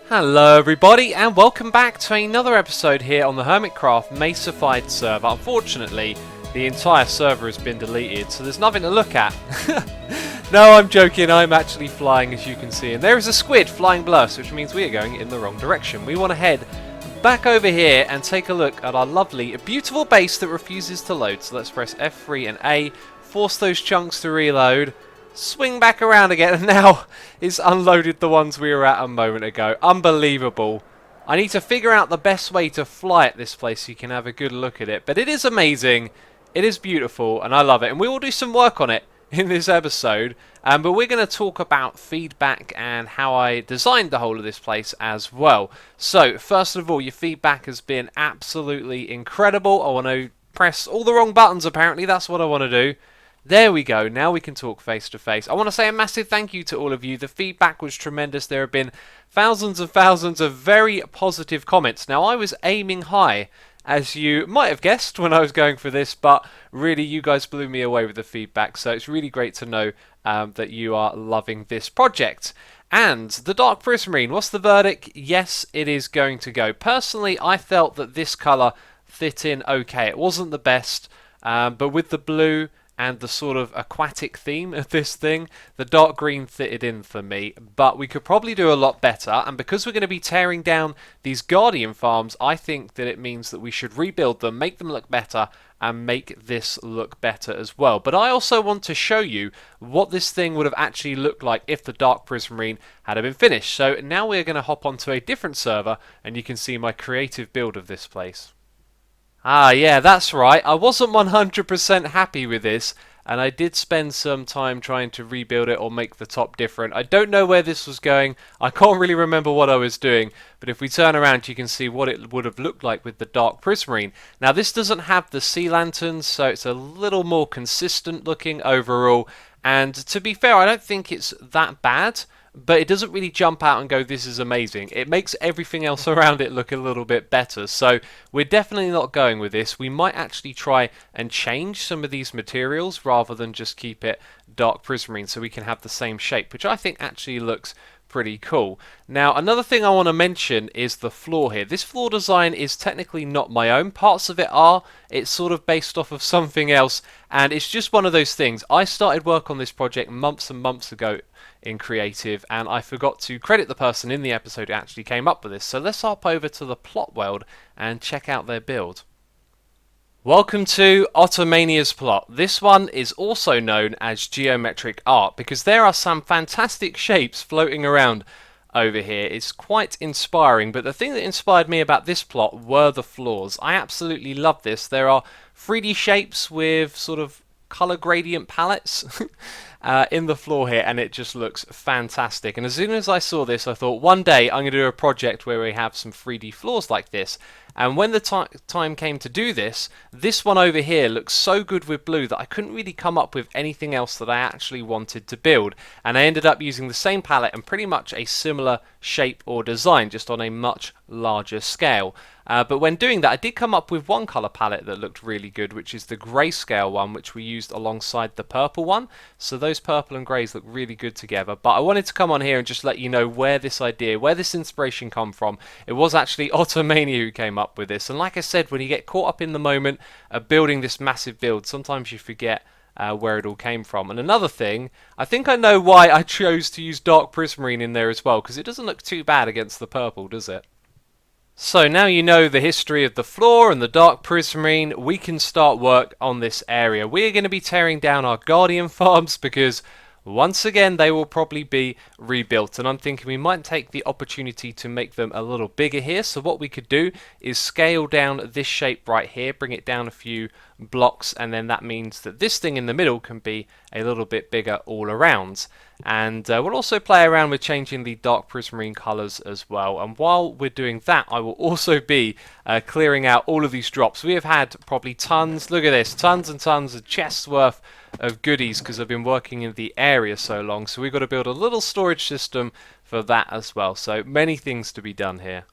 Hello everybody and welcome back to another episode here on the Hermitcraft Mesified server. Unfortunately, the entire server has been deleted, so there's nothing to look at. No, I'm joking, I'm actually flying as you can see, and there is a squid flying below us, which means we are going in the wrong direction. We want to head back over here and take a look at our lovely, beautiful base that refuses to load. So let's press F3 and A, force those chunks to reload. Swing back around again, and now it's unloaded the ones we were at a moment ago. Unbelievable. I need to figure out the best way to fly at this place so you can have a good look at it. But it is amazing, it is beautiful, and I love it. And we will do some work on it in this episode. But we're going to talk about feedback and how I designed the whole of this place as well. So, first of all, your feedback has been absolutely incredible. I want to press all the wrong buttons, apparently. That's what I want to do. There we go, now we can talk face to face. I want to say a massive thank you to all of you. The feedback was tremendous. There have been thousands and thousands of very positive comments. Now, I was aiming high, as you might have guessed when I was going for this, but really you guys blew me away with the feedback. So it's really great to know that you are loving this project. And the Dark Prismarine, what's the verdict? Yes, it is going to go. Personally, I felt that this colour fit in okay. It wasn't the best, but with the blue and the sort of aquatic theme of this thing, the dark green fitted in for me, but we could probably do a lot better. And because we're going to be tearing down these Guardian farms, I think that it means that we should rebuild them, make them look better, and make this look better as well. But I also want to show you what this thing would have actually looked like if the Dark Prismarine had been finished. So now we're going to hop onto a different server, and you can see my creative build of this place. Ah, yeah, that's right. I wasn't 100% happy with this, and I did spend some time trying to rebuild it or make the top different. I don't know where this was going. I can't really remember what I was doing, but if we turn around, you can see what it would have looked like with the Dark Prismarine. Now, this doesn't have the sea lanterns, so it's a little more consistent looking overall, and to be fair, I don't think it's that bad. But it doesn't really jump out and go, this is amazing. It makes everything else around it look a little bit better. So we're definitely not going with this. We might actually try and change some of these materials rather than just keep it Dark Prismarine so we can have the same shape, which I think actually looks pretty cool. Now, another thing I want to mention is the floor here. This floor design is technically not my own. Parts of it are. It's sort of based off of something else, and it's just one of those things. I started work on this project months and months ago in creative, and I forgot to credit the person in the episode who actually came up with this. So let's hop over to the plot world and check out their build. Welcome to Ottomania's plot. This one is also known as geometric art because there are some fantastic shapes floating around over here. It's quite inspiring, but the thing that inspired me about this plot were the floors. I absolutely love this. There are 3D shapes with sort of color gradient palettes in the floor here, and it just looks fantastic. And as soon as I saw this, I thought one day I'm going to do a project where we have some 3D floors like this. And when the time came to do this, this one over here looks so good with blue that I couldn't really come up with anything else that I actually wanted to build. And I ended up using the same palette and pretty much a similar shape or design, just on a much larger scale. But when doing that, I did come up with one color palette that looked really good, which is the grayscale one, which we used alongside the purple one. So those purple and grays look really good together. But I wanted to come on here and just let you know where this idea, where this inspiration come from. It was actually Ottomania who came up with this. And like I said, when you get caught up in the moment of building this massive build, sometimes you forget where it all came from. And another thing, I think I know why I chose to use Dark Prismarine in there as well, because it doesn't look too bad against the purple, does it? So now you know the history of the floor and the Dark Prismarine, we can start work on this area. We're going to be tearing down our Guardian farms because once again they will probably be rebuilt, and I'm thinking we might take the opportunity to make them a little bigger here. So what we could do is scale down this shape right here, bring it down a few blocks, and then that means that this thing in the middle can be a little bit bigger all around. And we'll also play around with changing the Dark Prismarine colours as well. And while we're doing that, I will also be clearing out all of these drops. We have had probably tons, look at this, tons and tons of chests worth of goodies because I've been working in the area so long. So we've got to build a little storage system for that as well. So many things to be done here.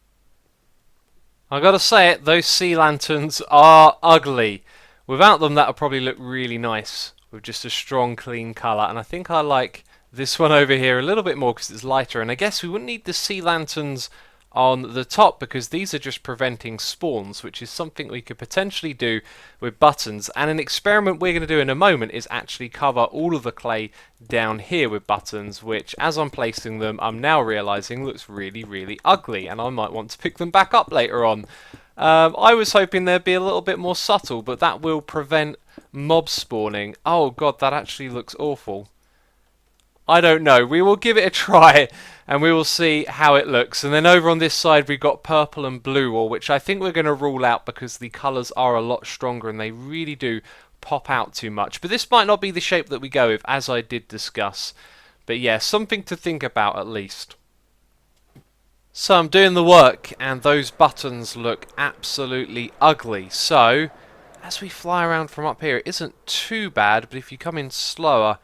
I gotta say it, those sea lanterns are ugly. Without them, that would probably look really nice with just a strong, clean colour. And I think I like this one over here a little bit more because it's lighter, and I guess we wouldn't need the sea lanterns on the top because these are just preventing spawns, which is something we could potentially do with buttons. And an experiment we're going to do in a moment is actually cover all of the clay down here with buttons, which as I'm placing them I'm now realizing looks really, really ugly, and I might want to pick them back up later on. I was hoping they'd be a little bit more subtle, but that will prevent mob spawning. Oh god, that actually looks awful. I don't know. We will give it a try and we will see how it looks. And then over on this side we've got purple and blue ore, which I think we're going to rule out because the colours are a lot stronger and they really do pop out too much. But this might not be the shape that we go with, as I did discuss. But yeah, something to think about at least. So I'm doing the work and those buttons look absolutely ugly. So as we fly around from up here, it isn't too bad, but if you come in slower,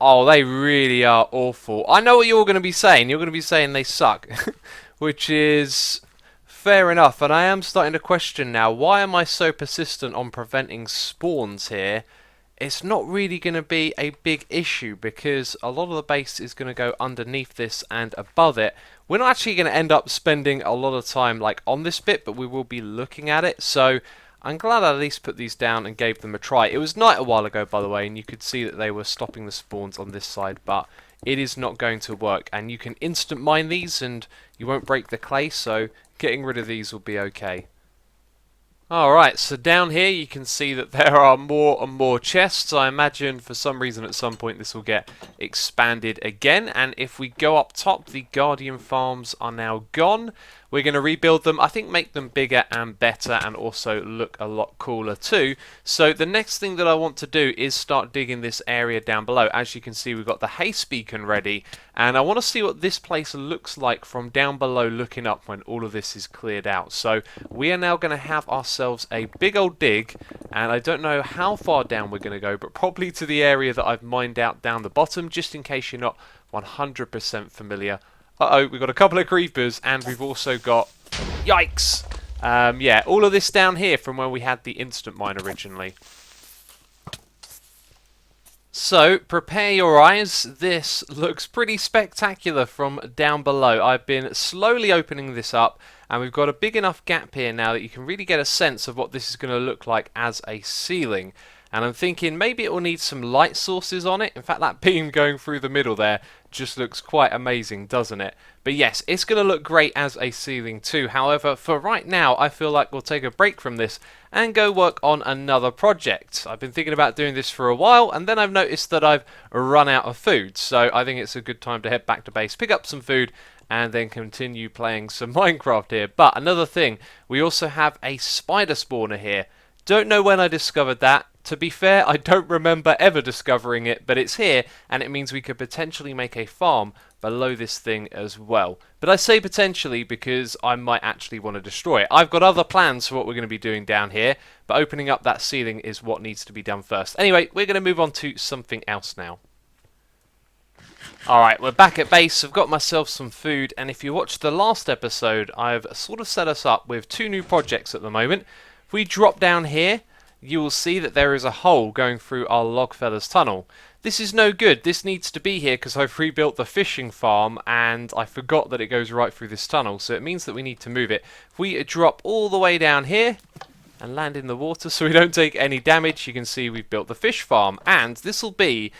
oh, they really are awful. I know what you're going to be saying. You're going to be saying they suck, which is fair enough. And I am starting to question now, why am I so persistent on preventing spawns here? It's not really going to be a big issue because a lot of the base is going to go underneath this and above it. We're not actually going to end up spending a lot of time like on this bit, but we will be looking at it. So I'm glad I at least put these down and gave them a try. It was night a while ago, by the way, and you could see that they were stopping the spawns on this side, but it is not going to work. And you can instant mine these and you won't break the clay, so getting rid of these will be okay. Alright, so down here you can see that there are more and more chests. I imagine for some reason at some point this will get expanded again. And if we go up top, the Guardian farms are now gone. We're going to rebuild them, I think make them bigger and better and also look a lot cooler too. So the next thing that I want to do is start digging this area down below. As you can see, we've got the haste beacon ready and I want to see what this place looks like from down below looking up when all of this is cleared out. So we are now going to have ourselves a big old dig, and I don't know how far down we're going to go, but probably to the area that I've mined out down the bottom, just in case you're not 100% familiar. Uh-oh, we've got a couple of creepers, and we've also got... Yikes! Yeah, all of this down here from where we had the instant mine originally. So, prepare your eyes. This looks pretty spectacular from down below. I've been slowly opening this up, and we've got a big enough gap here now that you can really get a sense of what this is going to look like as a ceiling. And I'm thinking maybe it will need some light sources on it. In fact, that beam going through the middle there just looks quite amazing, doesn't it? But yes, it's going to look great as a ceiling too. However, for right now, I feel like we'll take a break from this and go work on another project. I've been thinking about doing this for a while, and then I've noticed that I've run out of food. So I think it's a good time to head back to base, pick up some food, and then continue playing some Minecraft here. But another thing, we also have a spider spawner here. Don't know when I discovered that. To be fair, I don't remember ever discovering it, but it's here, and it means we could potentially make a farm below this thing as well. But I say potentially because I might actually want to destroy it. I've got other plans for what we're going to be doing down here, but opening up that ceiling is what needs to be done first. Anyway, we're going to move on to something else now. Alright, we're back at base. I've got myself some food, and if you watched the last episode, I've sort of set us up with two new projects at the moment. If we drop down here, you will see that there is a hole going through our Logfellas tunnel. This is no good. This needs to be here because I've rebuilt the fishing farm and I forgot that it goes right through this tunnel, so it means that we need to move it. If we drop all the way down here and land in the water so we don't take any damage, you can see we've built the fish farm, and this will be,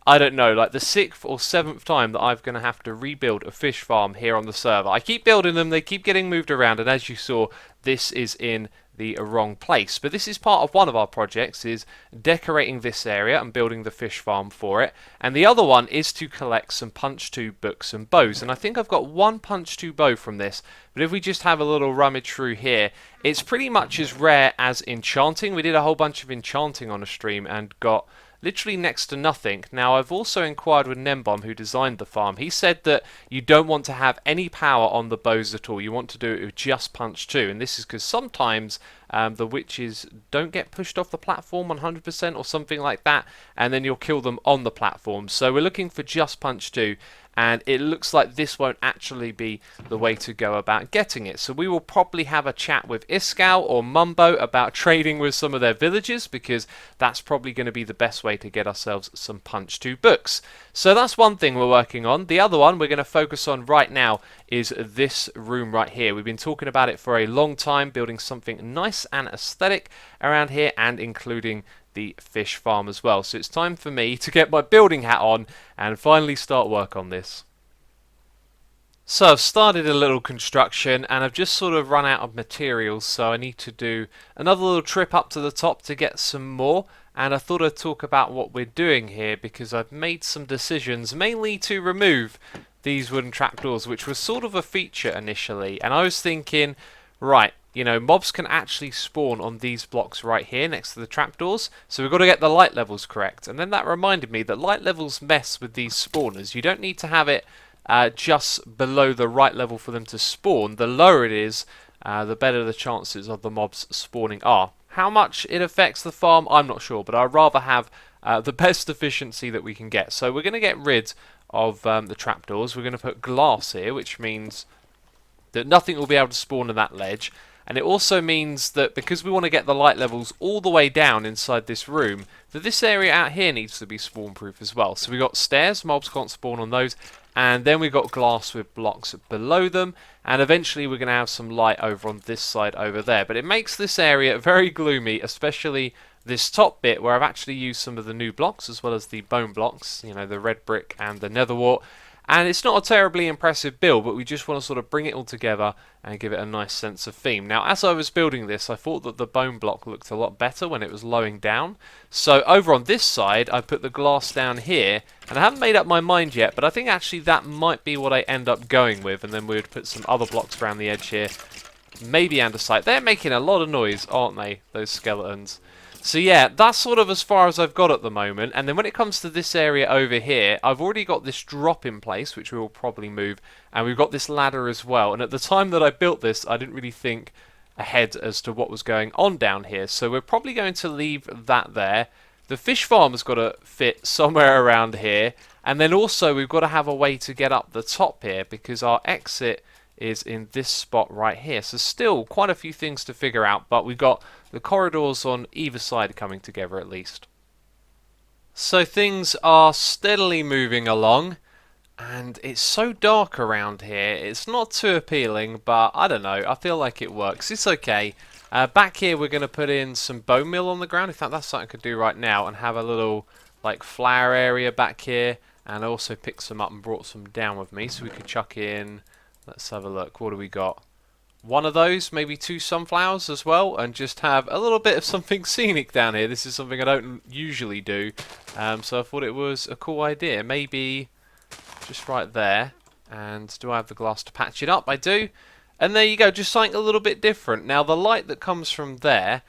I don't know, like the 6th or 7th time that I'm going to have to rebuild a fish farm here on the server. I keep building them, they keep getting moved around, and as you saw, this is in the wrong place. But this is part of one of our projects, is decorating this area and building the fish farm for it. And the other one is to collect some punch 2 books and bows. And I think I've got one punch 2 bow from this. But if we just have a little rummage through here, it's pretty much as rare as enchanting. We did a whole bunch of enchanting on a stream and got literally next to nothing. Now, I've also inquired with Nembom, who designed the farm. He said that you don't want to have any power on the bows at all. You want to do it with just punch 2, and this is because sometimes the witches don't get pushed off the platform 100% or something like that, and then you'll kill them on the platform. So we're looking for just punch 2, and it looks like this won't actually be the way to go about getting it. So we will probably have a chat with Iskall or Mumbo about trading with some of their villagers, because that's probably going to be the best way to get ourselves some Punch 2 books. So that's one thing we're working on. The other one we're going to focus on right now is this room right here. We've been talking about it for a long time, building something nice and aesthetic around here, and including the fish farm as well. So it's time for me to get my building hat on and finally start work on this. So I've started a little construction and I've just sort of run out of materials, so I need to do another little trip up to the top to get some more. And I thought I'd talk about what we're doing here, because I've made some decisions, mainly to remove these wooden trapdoors, which was sort of a feature initially. And I was thinking, right, you know, mobs can actually spawn on these blocks right here next to the trapdoors, so we've got to get the light levels correct. And then that reminded me that light levels mess with these spawners. You don't need to have it just below the right level for them to spawn. The lower it is, the better the chances of the mobs spawning are. How much it affects the farm, I'm not sure, but I'd rather have the best efficiency that we can get. So we're going to get rid of the trapdoors. We're going to put glass here, which means that nothing will be able to spawn on that ledge. And it also means that because we want to get the light levels all the way down inside this room, that this area out here needs to be spawn proof as well. So we've got stairs, mobs can't spawn on those, and then we've got glass with blocks below them, and eventually we're going to have some light over on this side over there. But it makes this area very gloomy, especially this top bit where I've actually used some of the new blocks as well as the bone blocks, you know, the red brick and the nether wart. And it's not a terribly impressive build, but we just want to sort of bring it all together and give it a nice sense of theme. Now, as I was building this, I thought that the bone block looked a lot better when it was lowing down. So over on this side, I put the glass down here, and I haven't made up my mind yet, but I think actually that might be what I end up going with. And then we would put some other blocks around the edge here, maybe andesite. They're making a lot of noise, aren't they, those skeletons? So yeah, that's sort of as far as I've got at the moment. And then when it comes to this area over here, I've already got this drop in place, which we will probably move. And we've got this ladder as well. And at the time that I built this, I didn't really think ahead as to what was going on down here. So we're probably going to leave that there. The fish farm has got to fit somewhere around here. And then also we've got to have a way to get up the top here, because our exit is in this spot right here. So still quite a few things to figure out, but we've got the corridors on either side coming together at least. So things are steadily moving along, and it's so dark around here. It's not too appealing, but I don't know, I feel like it works. It's okay. Back here we're going to put in some bone meal on the ground. In fact, that's something I could do right now, and have a little like flower area back here, and I also picked some up and brought some down with me, so we could chuck in, let's have a look, what do we got? One of those, maybe 2 sunflowers as well, and just have a little bit of something scenic down here. This is something I don't usually do, so I thought it was a cool idea. Maybe just right there. And do I have the glass to patch it up? I do. And there you go, just something a little bit different. Now the light that comes from there,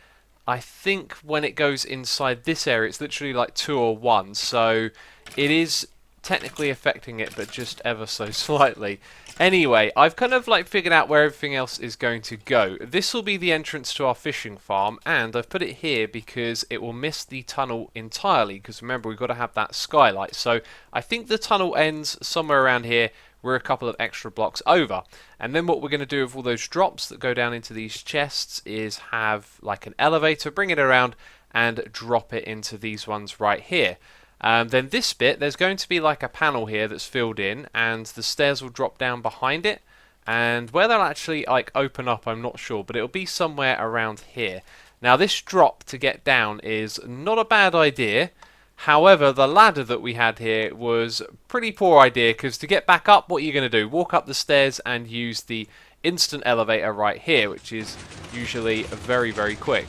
I think when it goes inside this area, it's literally like 2 or 1, so it is technically affecting it, but just ever so slightly. Anyway, I've kind of like figured out where everything else is going to go. This will be the entrance to our fishing farm, and I've put it here because it will miss the tunnel entirely, because remember, we've got to have that skylight. So I think the tunnel ends somewhere around here. We're a couple of extra blocks over. And then what we're going to do with all those drops that go down into these chests is have like an elevator, bring it around and drop it into these ones right here. Then this bit, there's going to be like a panel here that's filled in, and the stairs will drop down behind it. And where they'll actually like open up, I'm not sure, but it'll be somewhere around here. Now this drop to get down is not a bad idea. However, the ladder that we had here was a pretty poor idea, because to get back up, what are you going to do? Walk up the stairs and use the instant elevator right here, which is usually very, very quick.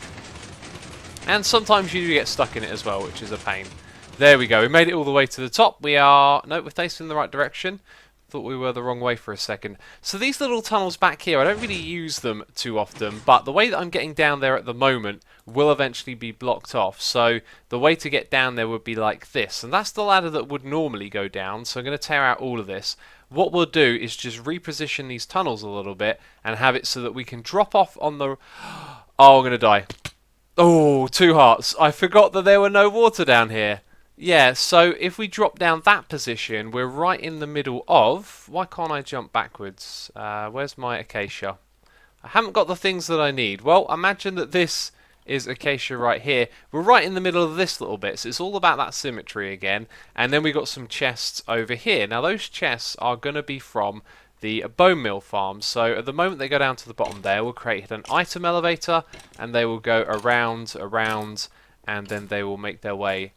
And sometimes you do get stuck in it as well, which is a pain. There we go, we made it all the way to the top. We're facing in the right direction. Thought we were the wrong way for a second. So these little tunnels back here, I don't really use them too often, but the way that I'm getting down there at the moment will eventually be blocked off. So the way to get down there would be like this, and that's the ladder that would normally go down. So I'm going to tear out all of this. What we'll do is just reposition these tunnels a little bit and have it so that we can drop off on the... Oh, I'm going to die. Oh, 2 hearts. I forgot that there were no water down here. Yeah, so if we drop down that position, we're right in the middle of... Why can't I jump backwards? Where's my acacia? I haven't got the things that I need. Well, imagine that this is acacia right here. We're right in the middle of this little bit, so it's all about that symmetry again. And then we got some chests over here. Now, those chests are going to be from the bone meal farm. So at the moment they go down to the bottom there, we'll create an item elevator, and they will go around, around, and then they will make their way,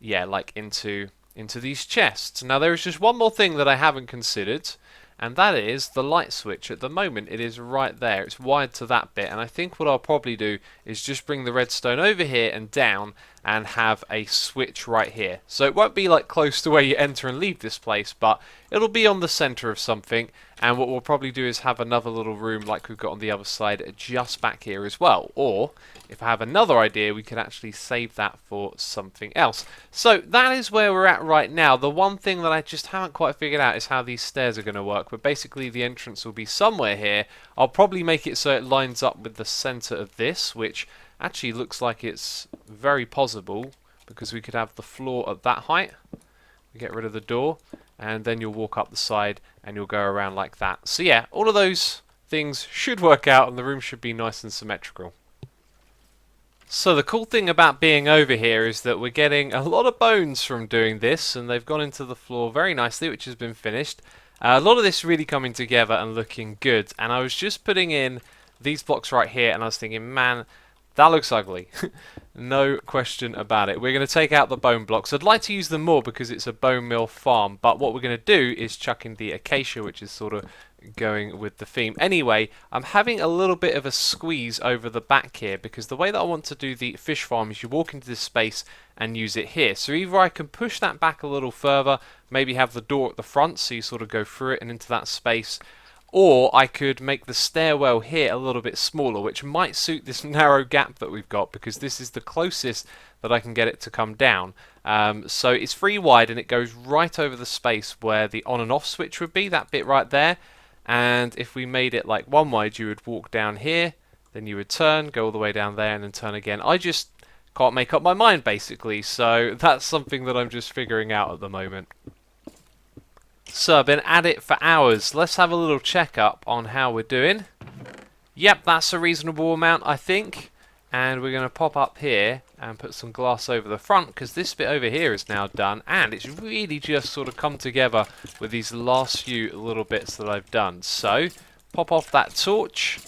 yeah, like into these chests. Now there is just one more thing that I haven't considered, and that is the light switch. At the moment it is right there, it's wired to that bit, and I think what I'll probably do is just bring the redstone over here and down and have a switch right here. So it won't be like close to where you enter and leave this place, but it'll be on the center of something, and what we'll probably do is have another little room like we've got on the other side just back here as well. Or if I have another idea, we could actually save that for something else. So that is where we're at right now. The one thing that I just haven't quite figured out is how these stairs are going to work, but basically the entrance will be somewhere here. I'll probably make it so it lines up with the center of this, which actually looks like it's very possible, because we could have the floor at that height. We get rid of the door, and then you'll walk up the side and you'll go around like that. So yeah, all of those things should work out and the room should be nice and symmetrical. So the cool thing about being over here is that we're getting a lot of bones from doing this, and they've gone into the floor very nicely, which has been finished. A lot of this really coming together and looking good, and I was just putting in these blocks right here and I was thinking, man, that looks ugly. No question about it. We're going to take out the bone blocks. I'd like to use them more because it's a bone meal farm, but what we're going to do is chuck in the acacia, which is sort of going with the theme. Anyway, I'm having a little bit of a squeeze over the back here because the way that I want to do the fish farm is you walk into this space and use it here. So either I can push that back a little further, maybe have the door at the front so you sort of go through it and into that space, or I could make the stairwell here a little bit smaller, which might suit this narrow gap that we've got, because this is the closest that I can get it to come down. So it's 3 wide and it goes right over the space where the on and off switch would be, that bit right there. And if we made it like 1 wide, you would walk down here, then you would turn, go all the way down there, and then turn again. I just can't make up my mind, basically, so that's something that I'm just figuring out at the moment. So I've been at it for hours. Let's have a little check-up on how we're doing. Yep, that's a reasonable amount, I think. And we're going to pop up here and put some glass over the front, because this bit over here is now done, and it's really just sort of come together with these last few little bits that I've done. So pop off that torch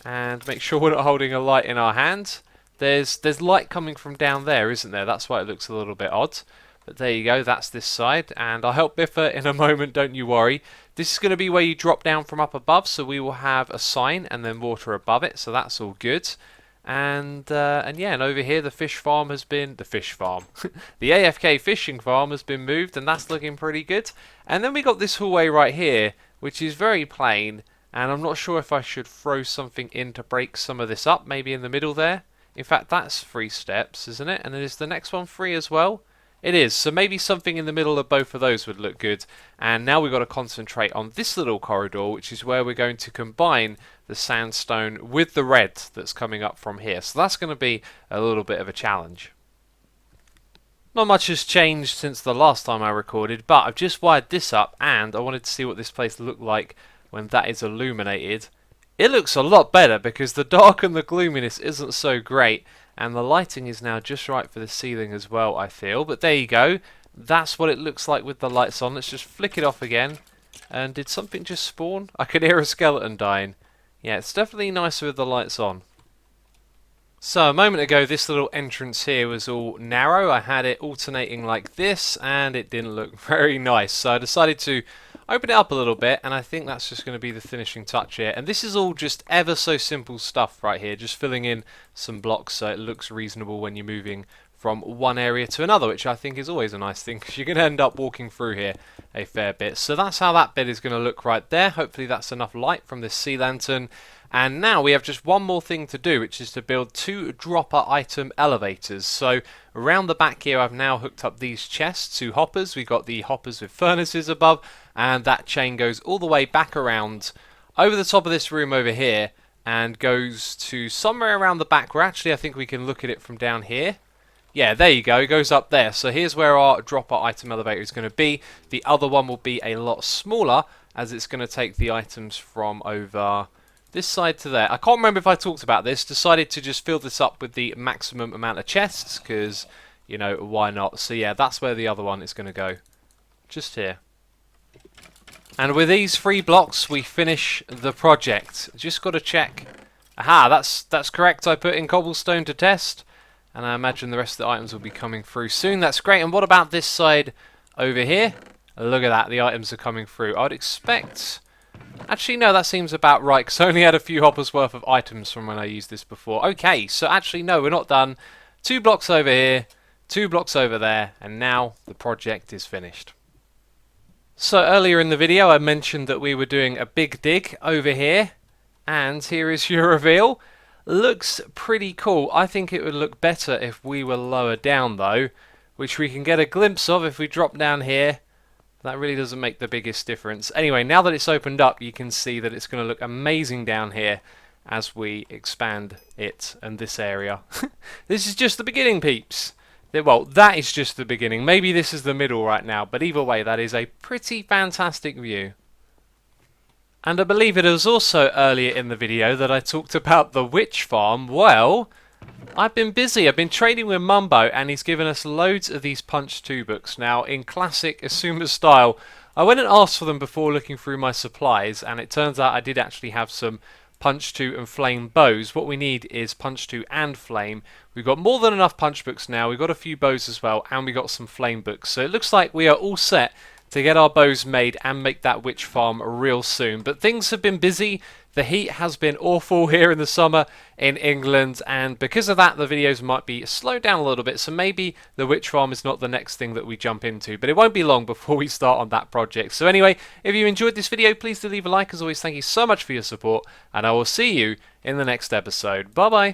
and make sure we're not holding a light in our hand. There's light coming from down there, isn't there? That's why it looks a little bit odd. But there you go, that's this side, and I'll help Biffa in a moment, don't you worry. This is going to be where you drop down from up above, so we will have a sign and then water above it, so that's all good. And yeah, and over here the fish farm has been, the AFK fishing farm has been moved, and that's looking pretty good. And then we got this hallway right here, which is very plain, and I'm not sure if I should throw something in to break some of this up, maybe in the middle there. In fact, that's 3 steps, isn't it? And then is the next one 3 as well? It is, so maybe something in the middle of both of those would look good. And now we've got to concentrate on this little corridor, which is where we're going to combine the sandstone with the red that's coming up from here. So that's going to be a little bit of a challenge. Not much has changed since the last time I recorded, but I've just wired this up and I wanted to see what this place looked like when that is illuminated. It looks a lot better because the dark and the gloominess isn't so great. And the lighting is now just right for the ceiling as well, I feel. But there you go. That's what it looks like with the lights on. Let's just flick it off again. And did something just spawn? I could hear a skeleton dying. Yeah, it's definitely nicer with the lights on. So a moment ago, this little entrance here was all narrow. I had it alternating like this, and it didn't look very nice. So I decided to open it up a little bit, and I think that's just going to be the finishing touch here. And this is all just ever so simple stuff right here, just filling in some blocks so it looks reasonable when you're moving from one area to another, which I think is always a nice thing because you're going to end up walking through here a fair bit. So that's how that bit is going to look right there. Hopefully that's enough light from this sea lantern. And now we have just one more thing to do, which is to build 2 dropper item elevators. So around the back here I've now hooked up these chests, 2 hoppers. We've got the hoppers with furnaces above, and that chain goes all the way back around over the top of this room over here and goes to somewhere around the back where actually I think we can look at it from down here. Yeah, there you go, it goes up there. So here's where our dropper item elevator is going to be. The other one will be a lot smaller, as it's going to take the items from over this side to there. I can't remember if I talked about this. Decided to just fill this up with the maximum amount of chests, because, you know, why not? So yeah, that's where the other one is going to go. Just here. And with these 3 blocks, we finish the project. Just got to check. Aha, that's correct. I put in cobblestone to test. And I imagine the rest of the items will be coming through soon. That's great. And what about this side over here? Look at that. The items are coming through. I'd expect... Actually, no, that seems about right, because I only had a few hoppers worth of items from when I used this before. Okay, so actually, no, we're not done. 2 blocks over here, 2 blocks over there, and now the project is finished. So earlier in the video, I mentioned that we were doing a big dig over here. And here is your reveal. Looks pretty cool. I think it would look better if we were lower down though, which we can get a glimpse of if we drop down here. That really doesn't make the biggest difference. Anyway, now that it's opened up, you can see that it's going to look amazing down here as we expand it and this area. This is just the beginning, peeps. Well, that is just the beginning. Maybe this is the middle right now, but either way, that is a pretty fantastic view. And I believe it was also earlier in the video that I talked about the witch farm. Well, I've been busy. I've been trading with Mumbo, and he's given us loads of these Punch 2 books. Now, in classic Asuma style, I went and asked for them before looking through my supplies, and it turns out I did actually have some Punch 2 and Flame bows. What we need is Punch 2 and Flame. We've got more than enough Punch books now. We've got a few bows as well, and we got some Flame books. So it looks like we are all set to get our bows made and make that witch farm real soon. But things have been busy. The heat has been awful here in the summer in England, and because of that the videos might be slowed down a little bit, so maybe the witch farm is not the next thing that we jump into, but it won't be long before we start on that project. So anyway, if you enjoyed this video, please do leave a like. As always, thank you so much for your support, and I will see you in the next episode. Bye bye.